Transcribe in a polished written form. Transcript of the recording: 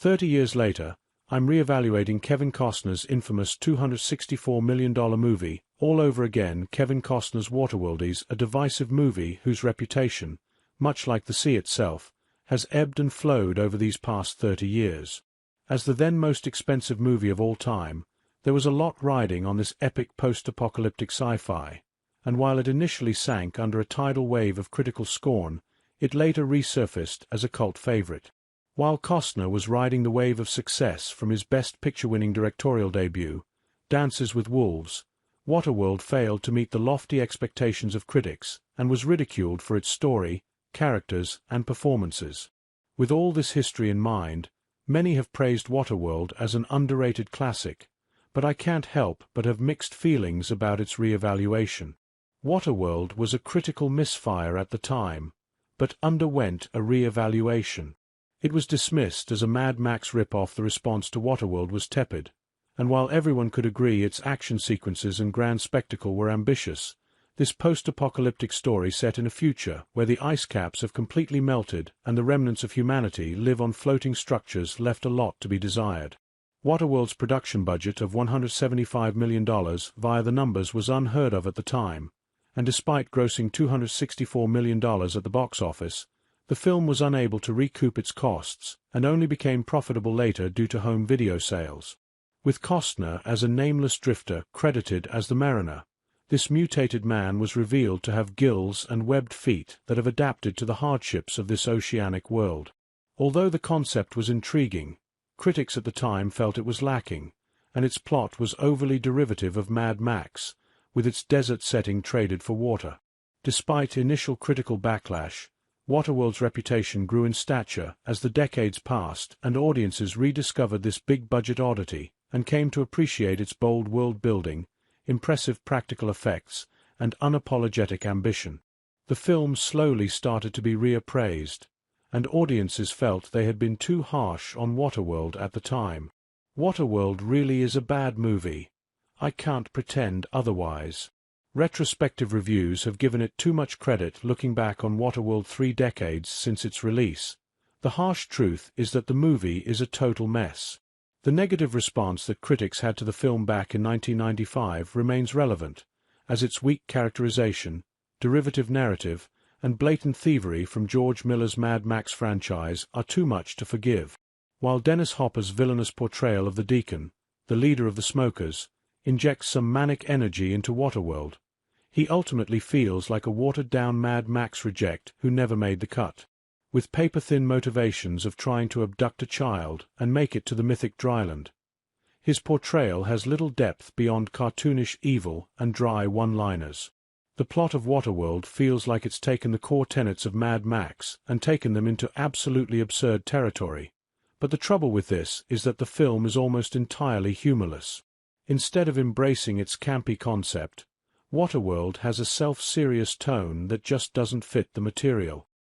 30 years later, I'm reevaluating Kevin Costner's infamous $264 million movie. All over again. Kevin Costner's Waterworld's a divisive movie whose reputation, much like the sea itself, has ebbed and flowed over these past 30 years. As the then most expensive movie of all time, there was a lot riding on this epic post-apocalyptic sci-fi, and while it initially sank under a tidal wave of critical scorn, it later resurfaced as a cult favorite. While Costner was riding the wave of success from his Best Picture-winning directorial debut, Dances with Wolves, Waterworld failed to meet the lofty expectations of critics and was ridiculed for its story, characters, and performances. With all this history in mind, many have praised Waterworld as an underrated classic, but I can't help but have mixed feelings about its re-evaluation. Waterworld was a critical misfire at the time, but underwent a re-evaluation. It was dismissed as a Mad Max rip-off. The response to Waterworld was tepid, and while everyone could agree its action sequences and grand spectacle were ambitious, this post-apocalyptic story set in a future where the ice caps have completely melted and the remnants of humanity live on floating structures left a lot to be desired. Waterworld's production budget of $175 million via the numbers was unheard of at the time, and despite grossing $264 million at the box office, the film was unable to recoup its costs and only became profitable later due to home video sales. With Costner as a nameless drifter credited as the Mariner, this mutated man was revealed to have gills and webbed feet that have adapted to the hardships of this oceanic world. Although the concept was intriguing, critics at the time felt it was lacking, and its plot was overly derivative of Mad Max, with its desert setting traded for water. Despite initial critical backlash, Waterworld's reputation grew in stature as the decades passed and audiences rediscovered this big-budget oddity and came to appreciate its bold world-building, impressive practical effects, and unapologetic ambition. The film slowly started to be reappraised, and audiences felt they had been too harsh on Waterworld at the time. Waterworld really is a bad movie. I can't pretend otherwise. Retrospective reviews have given it too much credit looking back on Waterworld 3 decades since its release. The harsh truth is that the movie is a total mess. The negative response that critics had to the film back in 1995 remains relevant, as its weak characterization, derivative narrative, and blatant thievery from George Miller's Mad Max franchise are too much to forgive. While Dennis Hopper's villainous portrayal of the Deacon, the leader of the Smokers, injects some manic energy into Waterworld, he ultimately feels like a watered-down Mad Max reject who never made the cut. With paper-thin motivations of trying to abduct a child and make it to the mythic dryland, his portrayal has little depth beyond cartoonish evil and dry one-liners. The plot of Waterworld feels like it's taken the core tenets of Mad Max and taken them into absolutely absurd territory. But the trouble with this is that the film is almost entirely humorless. Instead of embracing its campy concept, Waterworld has a self-serious tone that just doesn't fit the material.